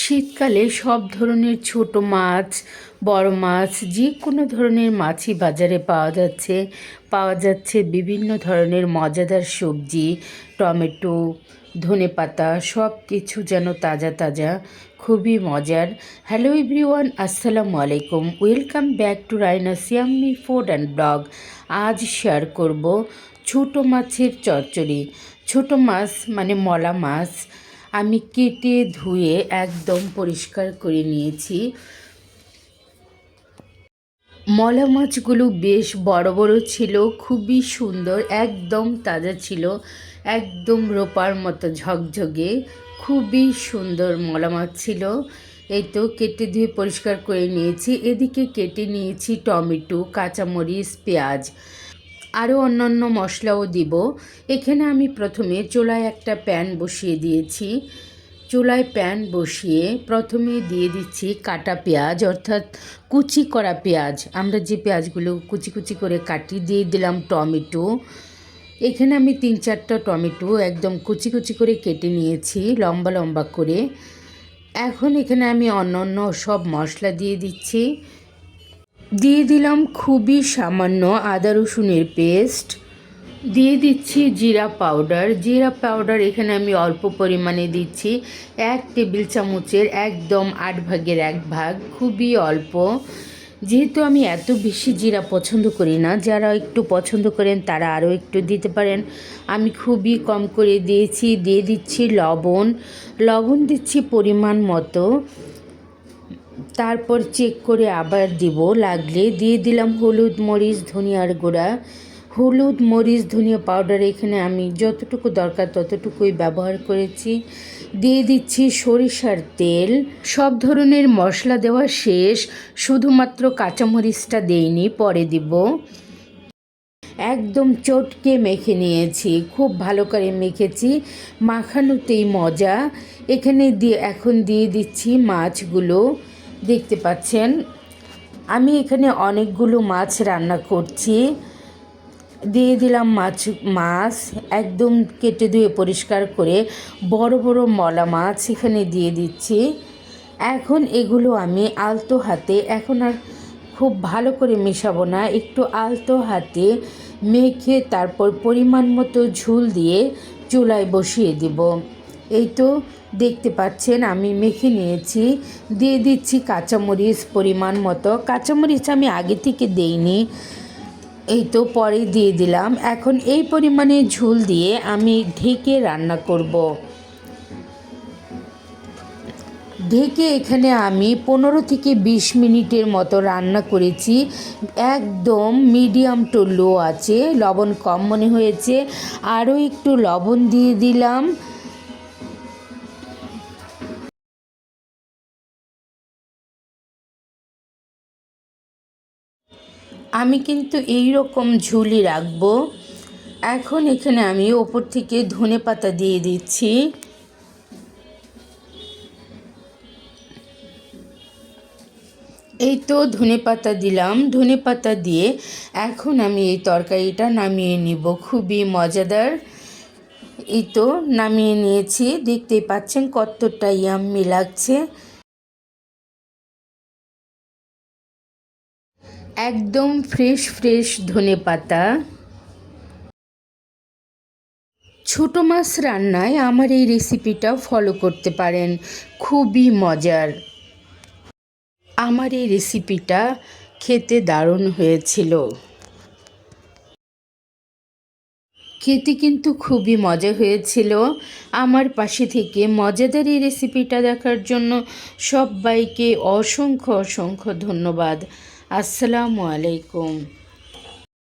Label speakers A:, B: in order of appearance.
A: শীতকালে সব ধরনের ছোট মাছ, বড় মাছ, যে কোনো ধরনের মাছই বাজারে পাওয়া যাচ্ছে বিভিন্ন ধরনের মজাদার সবজি, টমেটো, ধনেপাতা সব কিছু যেন তাজা তাজা, খুবই মজার। হ্যালো এভরিওয়ান, আসসালামু আলাইকুম, welcome back to রাইনাস yummy food and blog. আজ শেয়ার করব ছোট মাছের চচ্চড়ি। ছোট মাছ মানে মলা মাছ আমি কেটে ধুয়ে একদম পরিষ্কার করে নিয়েছি। মলা মাছগুলো বেশ বড় বড় ছিল, খুবই সুন্দর, একদম তাজা ছিল, একদম রূপার মতো ঝকঝকে, খুবই সুন্দর মলা মাছ ছিল। এই তো কেটে ধুয়ে পরিষ্কার করে নিয়েছি। এদিকে কেটে নিয়েছি টমেটো, কাঁচামরিচ, পেঁয়াজ, আরও অন্যান্য মশলাও দিব। এখানে আমি প্রথমে চুলায় একটা প্যান বসিয়ে দিয়েছি। চুলায় প্যান বসিয়ে প্রথমে দিয়ে দিচ্ছি কাটা পেঁয়াজ, অর্থাৎ কুচি করা পেঁয়াজ, আমরা যে পেঁয়াজগুলো কুচি কুচি করে কাটি। দিয়ে দিলাম টমেটো। এখানে আমি 3-4টা টমেটো একদম কুচি কুচি করে কেটে নিয়েছি লম্বা লম্বা করে। এখন এখানে আমি অন্যান্য সব মশলা দিয়ে দিচ্ছি। দিয়ে দিলাম খুবই সামান্য আদা রসুনের পেস্ট, দিয়ে দিচ্ছি জিরা পাউডার এখানে আমি অল্প পরিমাণে দিচ্ছি, 1 টেবিল চামচের একদম 8 ভাগের 1 ভাগ, খুবই অল্প। যেহেতু আমি এত বেশি জিরা পছন্দ করি না, যারা একটু পছন্দ করেন তারা আরও একটু দিতে পারেন, আমি খুবই কম করে দিয়েছি। দিয়ে দিচ্ছি লবণ দিচ্ছি পরিমাণ মতো, তারপর চেক করে আবার দিব লাগলে। দিয়ে দিলাম হলুদ মরিচ ধনিয়া পাউডার, এখানে আমি যতটুকু দরকার ততটুকুই ব্যবহার করেছি। দিয়ে দিচ্ছি সরিষার তেল। সব ধরনের মশলা দেওয়া শেষ, শুধুমাত্র কাঁচামরিচটা দেইনি, পরে দিব। একদম চটকে মেখে নিয়েছি, খুব ভালো করে মেখেছি, মাখানোতেই মজা। এখন দিয়ে দিচ্ছি মাছগুলো। দেখতে পাচ্ছেন আমি এখানে অনেকগুলো মাছ রান্না করছি। দিয়ে দিলাম মাছ একদম কেটে ধুয়ে পরিষ্কার করে, বড় বড় মলা মাছ এখানে দিয়ে দিচ্ছি। এখন এগুলো আমি আলতো হাতে, এখন আর খুব ভালো করে মেশাবো না, একটু আলতো হাতে মেখে তারপর পরিমাণ মতো ঝোল দিয়ে চুলায় বসিয়ে দিব। এই তো দেখতে পাচ্ছেন আমি মেখে নিয়েছি। দিয়ে দিচ্ছি কাঁচামরিচ পরিমাণ মতো, কাঁচামরিচ আমি আগে থেকে দেইনি, এই তো পরে দিয়ে দিলাম। এখন এই পরিমাণে ঝোল দিয়ে আমি ঢেকে রান্না করব। ঢেকে এখানে আমি 15 থেকে 20 মিনিটের মতো রান্না করেছি, একদম মিডিয়াম টু লো আছে। লবণ কম মনে হয়েছে, আরও একটু লবণ দিয়ে দিলাম। আমি কিন্তু এই রকম ঝুলি রাখবো। এখন এখানে আমি ওপর থেকে ধনেপাতা দিয়ে দিচ্ছি। এই তো ধনেপাতা দিলাম, ধনেপাতা দিয়ে এখন আমি এই তরকারিটা নামিয়ে নিব, খুবই মজাদার। এই তো নামিয়ে নিয়েছি, দেখতেই পাচ্ছেন কতটা ইয়াম্মি লাগছে। একদম ফ্রেশ ধনেপাতা। ছোট মাছ রান্নায় আমার এই রেসিপিটা ফলো করতে পারেন, খুবই মজার। আমার এই রেসিপিটা খেতে দারুণ হয়েছিল, খেতে কিন্তু খুবই মজা হয়েছিল। আমার পাশে থেকে মজাদার এই রেসিপিটা দেখার জন্য সবাইকে অসংখ্য ধন্যবাদ। আসসালামু আলাইকুম।